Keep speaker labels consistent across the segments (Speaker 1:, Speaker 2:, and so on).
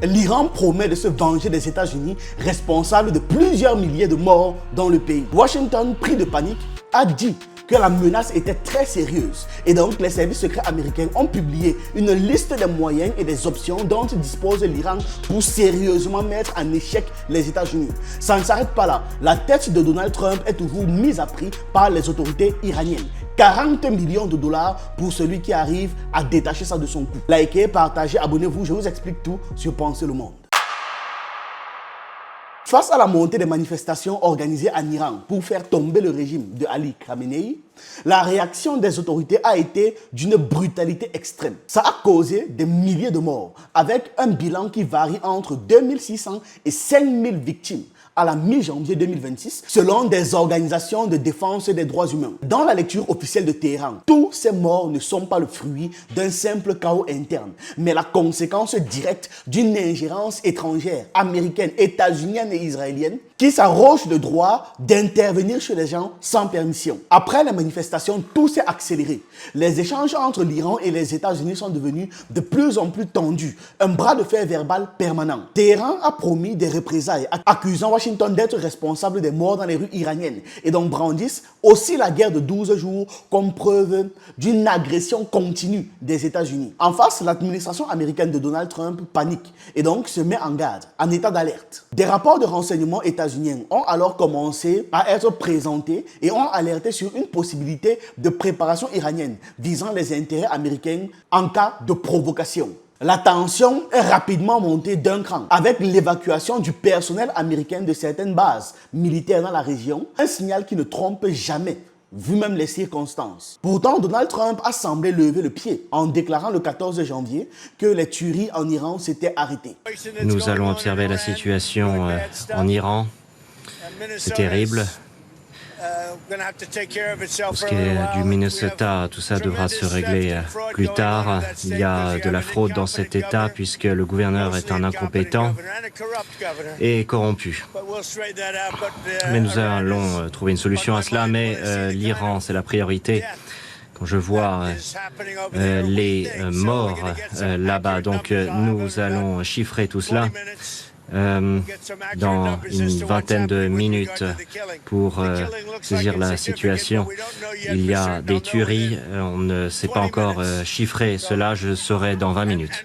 Speaker 1: L'Iran promet de se venger des États-Unis, responsables de plusieurs milliers de morts dans le pays. Washington, pris de panique, a dit que la menace était très sérieuse et donc les services secrets américains ont publié une liste des moyens et des options dont dispose l'Iran pour sérieusement mettre en échec les États-Unis. Ça ne s'arrête pas là. La tête de Donald Trump est toujours mise à prix par les autorités iraniennes. 40 millions de dollars pour celui qui arrive à détacher ça de son cou. Likez, partagez, abonnez-vous, je vous explique tout sur Penser le Monde. Face à la montée des manifestations organisées en Iran pour faire tomber le régime de Ali Khamenei, la réaction des autorités a été d'une brutalité extrême. Ça a causé des milliers de morts, avec un bilan qui varie entre 2600 et 5000 victimes à la mi-janvier 2026, selon des organisations de défense des droits humains. Dans la lecture officielle de Téhéran, tous ces morts ne sont pas le fruit d'un simple chaos interne, mais la conséquence directe d'une ingérence étrangère, américaine, états-unienne et israélienne, qui s'arroge le droit d'intervenir chez les gens sans permission. Après les manifestations, tout s'est accéléré. Les échanges entre l'Iran et les États-Unis sont devenus de plus en plus tendus, un bras de fer verbal permanent. Téhéran a promis des représailles, accusant Washington d'être responsable des morts dans les rues iraniennes et donc brandissent aussi la guerre de 12 jours comme preuve d'une agression continue des États-Unis. En face, l'administration américaine de Donald Trump panique et donc se met en garde, en état d'alerte. Des rapports de renseignement états-uniens ont alors commencé à être présentés et ont alerté sur une possibilité de préparation iranienne visant les intérêts américains en cas de provocation. La tension est rapidement montée d'un cran avec l'évacuation du personnel américain de certaines bases militaires dans la région, un signal qui ne trompe jamais, vu même les circonstances. Pourtant, Donald Trump a semblé lever le pied en déclarant le 14 janvier que les tueries en Iran s'étaient arrêtées.
Speaker 2: Nous allons observer la situation en Iran. C'est terrible. Pour ce qui est du Minnesota, tout ça devra se régler plus tard. Il y a de la fraude dans cet État puisque le gouverneur est un incompétent et corrompu. Mais nous allons trouver une solution à cela, mais l'Iran, c'est la priorité. Quand je vois les morts là-bas, donc nous allons chiffrer tout cela dans une vingtaine de minutes pour saisir la situation. Il y a des tueries, on ne sait pas encore chiffrer cela, je saurai dans 20 minutes.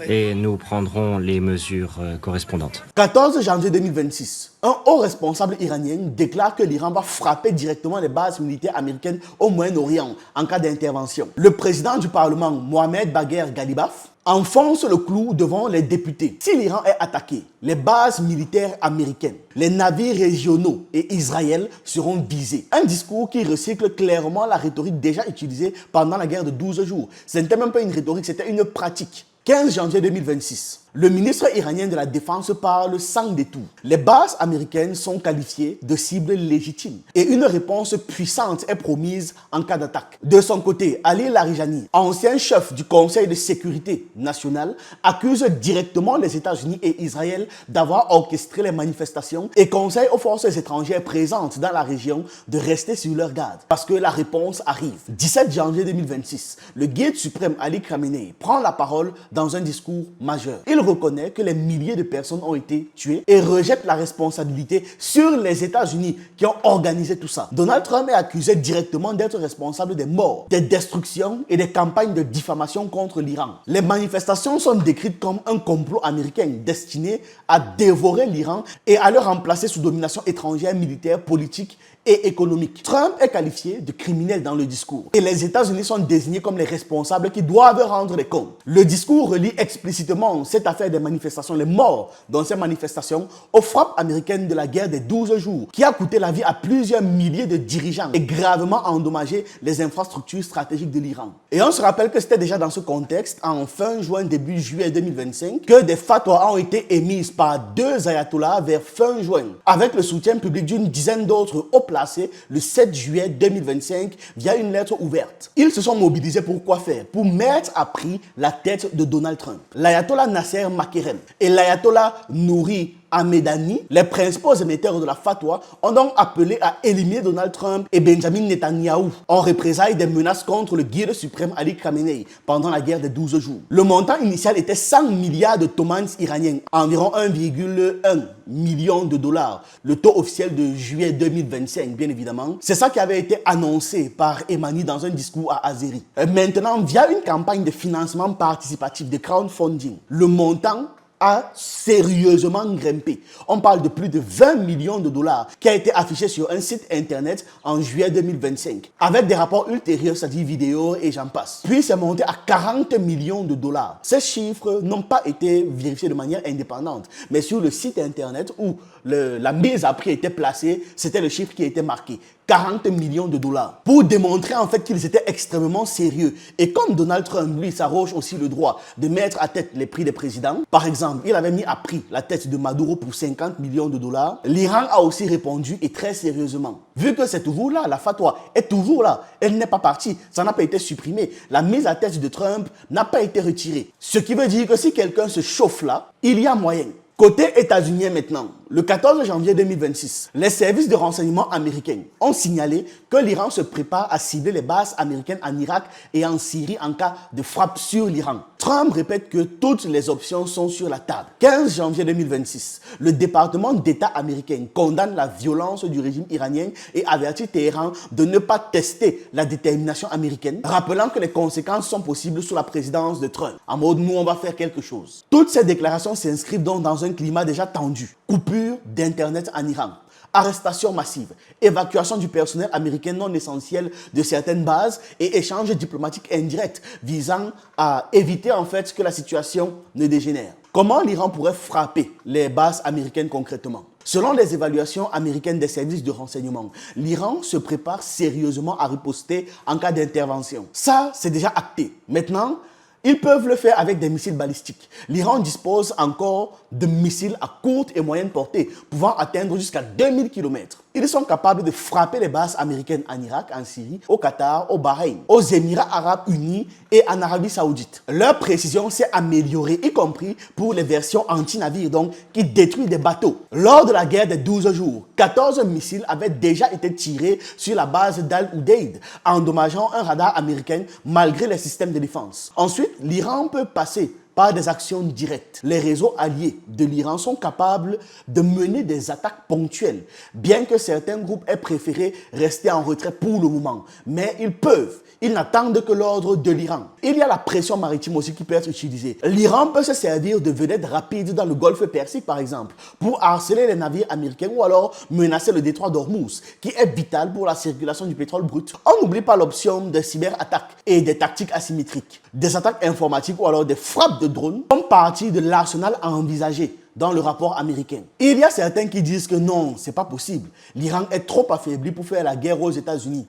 Speaker 2: Et nous prendrons les mesures correspondantes.
Speaker 1: 14 janvier 2026, un haut responsable iranien déclare que l'Iran va frapper directement les bases militaires américaines au Moyen-Orient en cas d'intervention. Le président du Parlement, Mohamed Bagher Ghalibaf, enfonce le clou devant les députés. Si l'Iran est attaqué, les bases militaires américaines, les navires régionaux et Israël seront visés. Un discours qui recycle clairement la rhétorique déjà utilisée pendant la guerre de 12 jours. Ce n'était même pas une rhétorique, c'était une pratique. 15 janvier 2026. Le ministre iranien de la Défense parle sans détour. Les bases américaines sont qualifiées de cibles légitimes et une réponse puissante est promise en cas d'attaque. De son côté, Ali Larijani, ancien chef du Conseil de sécurité nationale, accuse directement les États-Unis et Israël d'avoir orchestré les manifestations et conseille aux forces étrangères présentes dans la région de rester sur leur garde parce que la réponse arrive. 17 janvier 2026, le guide suprême Ali Khamenei prend la parole dans un discours majeur. Il reconnaît que les milliers de personnes ont été tuées et rejette la responsabilité sur les États-Unis qui ont organisé tout ça. Donald Trump est accusé directement d'être responsable des morts, des destructions et des campagnes de diffamation contre l'Iran. Les manifestations sont décrites comme un complot américain destiné à dévorer l'Iran et à le remplacer sous domination étrangère, militaire, politique et économique. Trump est qualifié de criminel dans le discours et les États-Unis sont désignés comme les responsables qui doivent rendre des comptes. Le discours relie explicitement cette affaire des manifestations, les morts dans ces manifestations, aux frappes américaines de la guerre des 12 jours qui a coûté la vie à plusieurs milliers de dirigeants et gravement endommagé les infrastructures stratégiques de l'Iran. Et on se rappelle que c'était déjà dans ce contexte, en fin juin, début juillet 2025, que des fatwas ont été émises par 2 ayatollahs vers fin juin, avec le soutien public d'une dizaine d'autres hauts placés le 7 juillet 2025 via une lettre ouverte. Ils se sont mobilisés pour quoi faire? Pour mettre à prix la tête de Donald Trump. L'ayatollah Nasser Makerem et l'ayatollah Nouri à Medani, les principaux émetteurs de la fatwa ont donc appelé à éliminer Donald Trump et Benjamin Netanyahou en représailles des menaces contre le guide suprême Ali Khamenei pendant la guerre des 12 jours. Le montant initial était 100 milliards de tomans iraniens, environ 1,1 million de dollars, le taux officiel de juillet 2025 bien évidemment. C'est ça qui avait été annoncé par Emani dans un discours à Azeri. Maintenant, via une campagne de financement participatif, de crowdfunding, le montant a sérieusement grimpé. On parle de plus de 20 millions de dollars qui a été affiché sur un site internet en juillet 2025 avec des rapports ultérieurs, c'est-à-dire vidéos et j'en passe. Puis c'est monté à 40 millions de dollars. Ces chiffres n'ont pas été vérifiés de manière indépendante, mais sur le site internet où la mise à prix était placée, c'était le chiffre qui était marqué. 40 millions de dollars. Pour démontrer en fait qu'ils étaient extrêmement sérieux. Et comme Donald Trump, lui, s'arroge aussi le droit de mettre à tête les prix des présidents, par exemple, il avait mis à prix la tête de Maduro pour 50 millions de dollars, l'Iran a aussi répondu et très sérieusement. Vu que c'est toujours là, la fatwa est toujours là, elle n'est pas partie, ça n'a pas été supprimé, la mise à tête de Trump n'a pas été retirée. Ce qui veut dire que si quelqu'un se chauffe là, il y a moyen. Côté états-unien maintenant, le 14 janvier 2026, les services de renseignement américains ont signalé que l'Iran se prépare à cibler les bases américaines en Irak et en Syrie en cas de frappe sur l'Iran. Trump répète que toutes les options sont sur la table. 15 janvier 2026, le département d'État américain condamne la violence du régime iranien et avertit Téhéran de ne pas tester la détermination américaine, rappelant que les conséquences sont possibles sous la présidence de Trump. En mode, nous, on va faire quelque chose. Toutes ces déclarations s'inscrivent donc dans un climat déjà tendu. Coupure d'Internet en Iran, arrestation massive, évacuation du personnel américain non essentiel de certaines bases et échanges diplomatiques indirects visant à éviter en fait que la situation ne dégénère. Comment l'Iran pourrait frapper les bases américaines concrètement? Selon les évaluations américaines des services de renseignement, l'Iran se prépare sérieusement à riposter en cas d'intervention. Ça, c'est déjà acté. Maintenant, ils peuvent le faire avec des missiles balistiques. L'Iran dispose encore de missiles à courte et moyenne portée, pouvant atteindre jusqu'à 2000 km. Ils sont capables de frapper les bases américaines en Irak, en Syrie, au Qatar, au Bahreïn, aux Émirats arabes unis et en Arabie saoudite. Leur précision s'est améliorée, y compris pour les versions anti-navires, donc qui détruisent des bateaux. Lors de la guerre des 12 jours, 14 missiles avaient déjà été tirés sur la base d'Al-Udeid, endommageant un radar américain malgré les systèmes de défense. Ensuite, l'Iran peut passer par des actions directes. Les réseaux alliés de l'Iran sont capables de mener des attaques ponctuelles, bien que certains groupes aient préféré rester en retrait pour le moment. Mais ils peuvent. Ils n'attendent que l'ordre de l'Iran. Il y a la pression maritime aussi qui peut être utilisée. L'Iran peut se servir de vedettes rapides dans le golfe Persique, par exemple, pour harceler les navires américains ou alors menacer le détroit d'Ormuz, qui est vital pour la circulation du pétrole brut. On n'oublie pas l'option des cyberattaques et des tactiques asymétriques. Des attaques informatiques ou alors des frappes de drones font partie de l'arsenal à envisager dans le rapport américain. Il y a certains qui disent que non, c'est pas possible. L'Iran est trop affaibli pour faire la guerre aux États-Unis.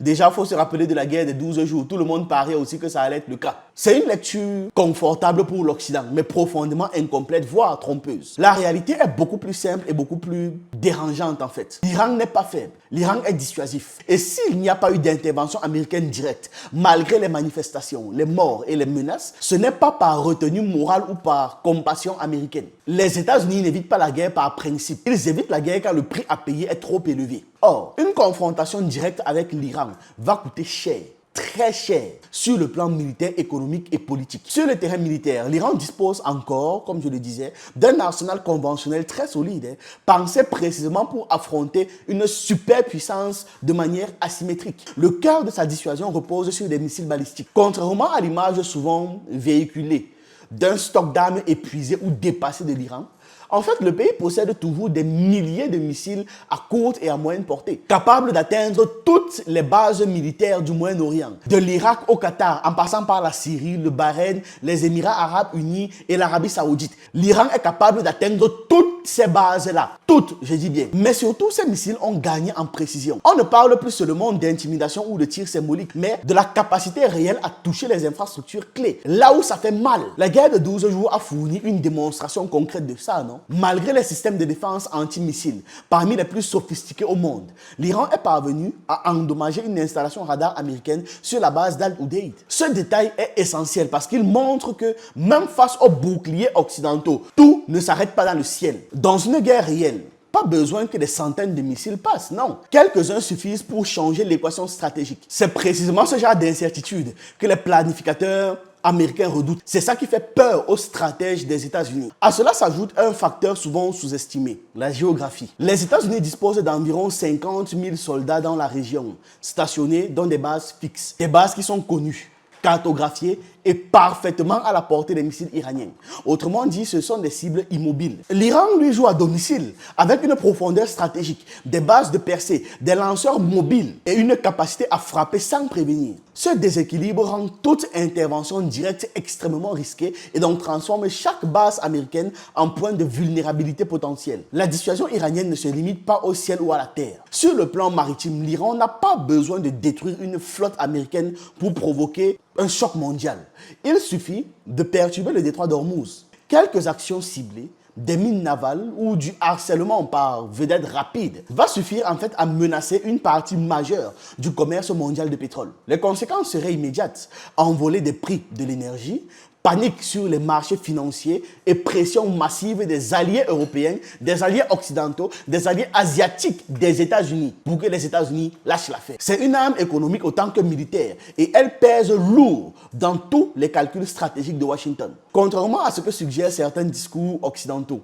Speaker 1: Déjà, il faut se rappeler de la guerre des 12 jours. Tout le monde pariait aussi que ça allait être le cas. C'est une lecture confortable pour l'Occident, mais profondément incomplète, voire trompeuse. La réalité est beaucoup plus simple et beaucoup plus dérangeante en fait. L'Iran n'est pas faible. L'Iran est dissuasif. Et s'il n'y a pas eu d'intervention américaine directe, malgré les manifestations, les morts et les menaces, ce n'est pas par retenue morale ou par compassion américaine. Les États-Unis n'évitent pas la guerre par principe. Ils évitent la guerre quand le prix à payer est trop élevé. Or, une confrontation directe avec l'Iran va coûter cher, très cher, sur le plan militaire, économique et politique. Sur le terrain militaire, l'Iran dispose encore, comme je le disais, d'un arsenal conventionnel très solide, pensé précisément pour affronter une superpuissance de manière asymétrique. Le cœur de sa dissuasion repose sur des missiles balistiques. Contrairement à l'image souvent véhiculée d'un stock d'armes épuisé ou dépassé de l'Iran, en fait, le pays possède toujours des milliers de missiles à courte et à moyenne portée, capables d'atteindre toutes les bases militaires du Moyen-Orient, de l'Irak au Qatar, en passant par la Syrie, le Bahreïn, les Émirats arabes unis et l'Arabie saoudite. L'Iran est capable d'atteindre toutes ces bases-là. Toutes, je dis bien. Mais surtout, ces missiles ont gagné en précision. On ne parle plus seulement d'intimidation ou de tir symbolique, mais de la capacité réelle à toucher les infrastructures clés. Là où ça fait mal. La guerre de 12 jours a fourni une démonstration concrète de ça, non? Malgré les systèmes de défense anti-missiles, parmi les plus sophistiqués au monde, l'Iran est parvenu à endommager une installation radar américaine sur la base d'Al-Udeid. Ce détail est essentiel parce qu'il montre que même face aux boucliers occidentaux, tout ne s'arrête pas dans le ciel. Dans une guerre réelle, pas besoin que des centaines de missiles passent, non. Quelques-uns suffisent pour changer l'équation stratégique. C'est précisément ce genre d'incertitude que les planificateurs américains redoutent. C'est ça qui fait peur aux stratèges des États-Unis. À cela s'ajoute un facteur souvent sous-estimé, la géographie. Les États-Unis disposent d'environ 50 000 soldats dans la région, stationnés dans des bases fixes. Des bases qui sont connues, cartographiées et parfaitement à la portée des missiles iraniens. Autrement dit, ce sont des cibles immobiles. L'Iran, lui, joue à domicile avec une profondeur stratégique, des bases de percée, des lanceurs mobiles et une capacité à frapper sans prévenir. Ce déséquilibre rend toute intervention directe extrêmement risquée et donc transforme chaque base américaine en point de vulnérabilité potentielle. La dissuasion iranienne ne se limite pas au ciel ou à la terre. Sur le plan maritime, l'Iran n'a pas besoin de détruire une flotte américaine pour provoquer un choc mondial. Il suffit de perturber le détroit d'Ormuz. Quelques actions ciblées, des mines navales ou du harcèlement par vedette rapide va suffire en fait à menacer une partie majeure du commerce mondial de pétrole. Les conséquences seraient immédiates. Envolée des prix de l'énergie, panique sur les marchés financiers et pression massive des alliés européens, des alliés occidentaux, des alliés asiatiques des États-Unis pour que les États-Unis lâchent l'affaire. C'est une arme économique autant que militaire et elle pèse lourd dans tous les calculs stratégiques de Washington. Contrairement à ce que suggèrent certains discours occidentaux,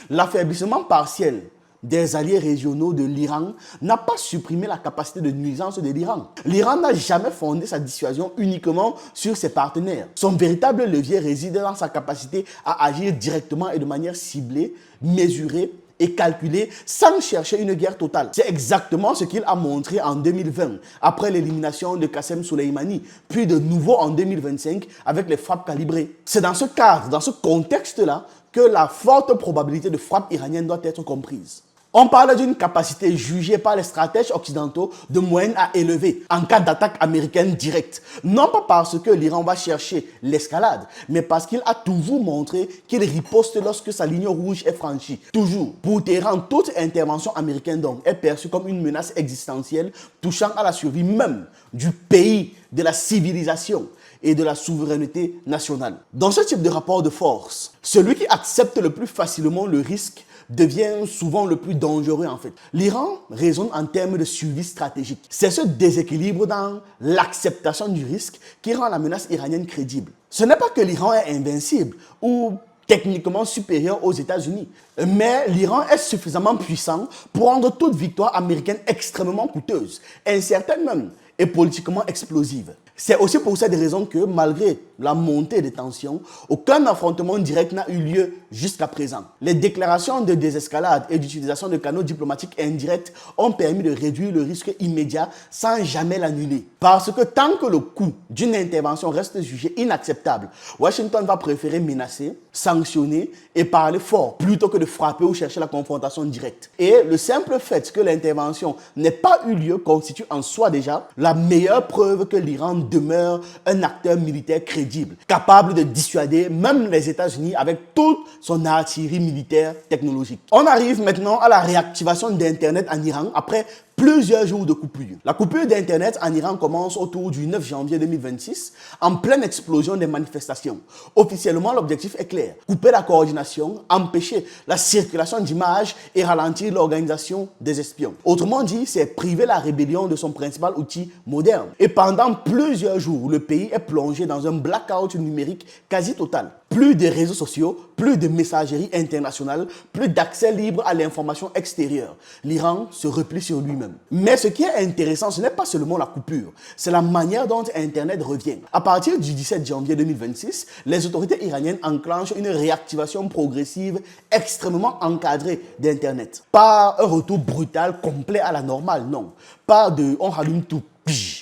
Speaker 1: l'affaiblissement partiel des alliés régionaux de l'Iran n'a pas supprimé la capacité de nuisance de l'Iran. L'Iran n'a jamais fondé sa dissuasion uniquement sur ses partenaires. Son véritable levier réside dans sa capacité à agir directement et de manière ciblée, mesurée et calculée sans chercher une guerre totale. C'est exactement ce qu'il a montré en 2020 après l'élimination de Qassem Soleimani, puis de nouveau en 2025 avec les frappes calibrées. C'est dans ce cadre, dans ce contexte-là, que la forte probabilité de frappe iranienne doit être comprise. On parle d'une capacité jugée par les stratèges occidentaux de moyenne à élevée en cas d'attaque américaine directe. Non pas parce que l'Iran va chercher l'escalade, mais parce qu'il a toujours montré qu'il riposte lorsque sa ligne rouge est franchie. Toujours. Pour Téhéran, toute intervention américaine donc est perçue comme une menace existentielle touchant à la survie même du pays, de la civilisation et de la souveraineté nationale. Dans ce type de rapport de force, celui qui accepte le plus facilement le risque devient souvent le plus dangereux en fait. L'Iran raisonne en termes de survie stratégique. C'est ce déséquilibre dans l'acceptation du risque qui rend la menace iranienne crédible. Ce n'est pas que l'Iran est invincible ou techniquement supérieur aux États-Unis, mais l'Iran est suffisamment puissant pour rendre toute victoire américaine extrêmement coûteuse, incertaine même et politiquement explosive. C'est aussi pour cette raison que, malgré la montée des tensions, aucun affrontement direct n'a eu lieu jusqu'à présent. Les déclarations de désescalade et d'utilisation de canaux diplomatiques indirects ont permis de réduire le risque immédiat sans jamais l'annuler. Parce que tant que le coût d'une intervention reste jugé inacceptable, Washington va préférer menacer, sanctionner et parler fort plutôt que de frapper ou chercher la confrontation directe. Et le simple fait que l'intervention n'ait pas eu lieu constitue en soi déjà la meilleure preuve que l'Iran demeure un acteur militaire crédible, capable de dissuader même les États-Unis avec toute son artillerie militaire technologique. On arrive maintenant à la réactivation d'Internet en Iran après plusieurs jours de coupure. La coupure d'Internet en Iran commence autour du 9 janvier 2026, en pleine explosion des manifestations. Officiellement, l'objectif est clair: couper la coordination, empêcher la circulation d'images et ralentir l'organisation des espions. Autrement dit, c'est priver la rébellion de son principal outil moderne. Et pendant plusieurs jours, le pays est plongé dans un blackout numérique quasi total. Plus de réseaux sociaux, plus de messagerie internationale, plus d'accès libre à l'information extérieure. L'Iran se replie sur lui-même. Mais ce qui est intéressant, ce n'est pas seulement la coupure, c'est la manière dont Internet revient. À partir du 17 janvier 2026, les autorités iraniennes enclenchent une réactivation progressive extrêmement encadrée d'Internet. Pas un retour brutal, complet à la normale, non. Pas de « on rallume tout ».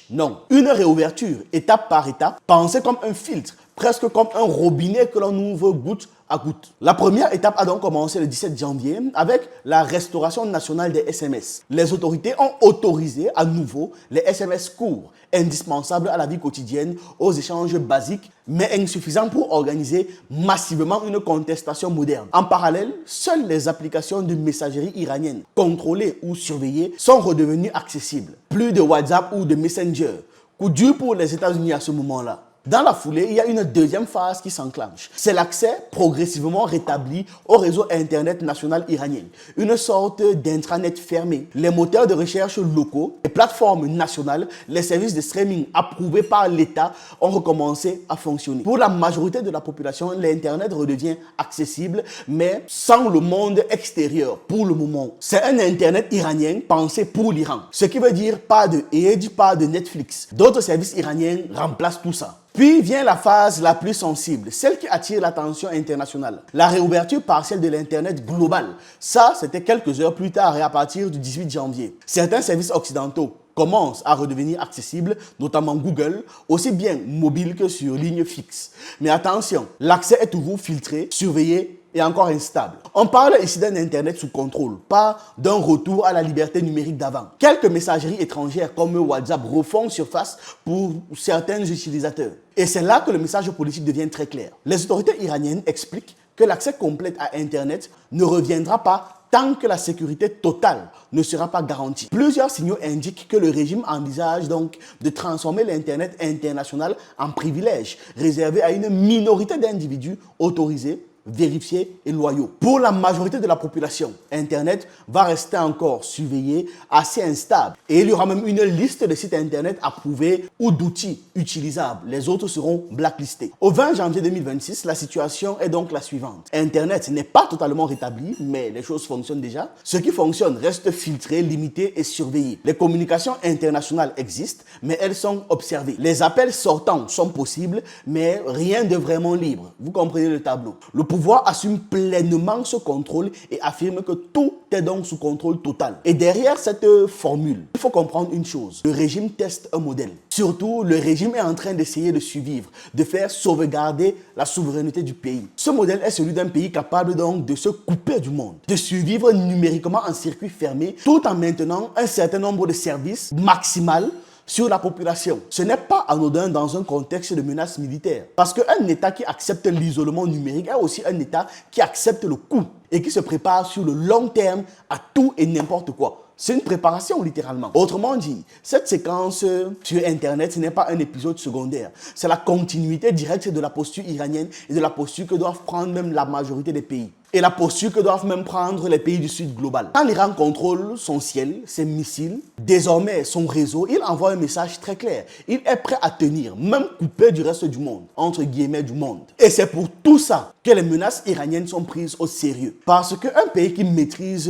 Speaker 1: Non, une réouverture étape par étape, pensée comme un filtre, presque comme un robinet que l'on ouvre goutte à goutte. La première étape a donc commencé le 17 janvier avec la restauration nationale des SMS. Les autorités ont autorisé à nouveau les SMS courts, indispensables à la vie quotidienne, aux échanges basiques, mais insuffisants pour organiser massivement une contestation moderne. En parallèle, seules les applications de messagerie iranienne, contrôlées ou surveillées, sont redevenues accessibles. Plus de WhatsApp ou de Messenger. Coup dur pour les États-Unis à ce moment-là. Dans la foulée, il y a une deuxième phase qui s'enclenche. C'est l'accès progressivement rétabli au réseau Internet national iranien, une sorte d'intranet fermé. Les moteurs de recherche locaux, les plateformes nationales, les services de streaming approuvés par l'État ont recommencé à fonctionner. Pour la majorité de la population, l'Internet redevient accessible, mais sans le monde extérieur pour le moment. C'est un Internet iranien pensé pour l'Iran, ce qui veut dire pas de Edge, pas de Netflix. D'autres services iraniens remplacent tout ça. Puis vient la phase la plus sensible, celle qui attire l'attention internationale. La réouverture partielle de l'Internet global. Ça, c'était quelques heures plus tard et à partir du 18 janvier. Certains services occidentaux commencent à redevenir accessibles, notamment Google, aussi bien mobile que sur ligne fixe. Mais attention, l'accès est toujours filtré, surveillé et encore instable. On parle ici d'un Internet sous contrôle, pas d'un retour à la liberté numérique d'avant. Quelques messageries étrangères comme WhatsApp refont surface pour certains utilisateurs. Et c'est là que le message politique devient très clair. Les autorités iraniennes expliquent que l'accès complet à Internet ne reviendra pas tant que la sécurité totale ne sera pas garantie. Plusieurs signaux indiquent que le régime envisage donc de transformer l'Internet international en privilège réservé à une minorité d'individus autorisés, vérifiés et loyaux. Pour la majorité de la population, Internet va rester encore surveillé, assez instable. Et il y aura même une liste de sites Internet approuvés ou d'outils utilisables. Les autres seront blacklistés. Au 20 janvier 2026, la situation est donc la suivante. Internet n'est pas totalement rétabli, mais les choses fonctionnent déjà. Ce qui fonctionne reste filtré, limité et surveillé. Les communications internationales existent, mais elles sont observées. Les appels sortants sont possibles, mais rien de vraiment libre. Vous comprenez le tableau. Le pouvoir assume pleinement ce contrôle et affirme que tout est donc sous contrôle total. Et derrière cette formule, il faut comprendre une chose. Le régime teste un modèle. Surtout, le régime est en train d'essayer de survivre, de faire sauvegarder la souveraineté du pays. Ce modèle est celui d'un pays capable donc de se couper du monde, de survivre numériquement en circuit fermé, tout en maintenant un certain nombre de services maximal sur la population. Ce n'est pas anodin dans un contexte de menace militaire. Parce qu'un État qui accepte l'isolement numérique est aussi un État qui accepte le coût et qui se prépare sur le long terme à tout et n'importe quoi. C'est une préparation littéralement. Autrement dit, cette séquence sur Internet, ce n'est pas un épisode secondaire. C'est la continuité directe de la posture iranienne et de la posture que doivent prendre même la majorité des pays. Et la posture que doivent même prendre les pays du Sud global. Quand l'Iran contrôle son ciel, ses missiles, désormais son réseau, il envoie un message très clair. Il est prêt à tenir, même coupé du reste du monde, entre guillemets du monde. Et c'est pour tout ça que les menaces iraniennes sont prises au sérieux. Parce qu'un pays qui maîtrise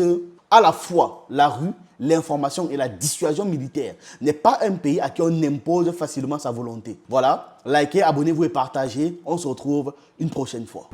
Speaker 1: à la fois la rue, l'information et la dissuasion militaire n'est pas un pays à qui on impose facilement sa volonté. Voilà, likez, abonnez-vous et partagez. On se retrouve une prochaine fois.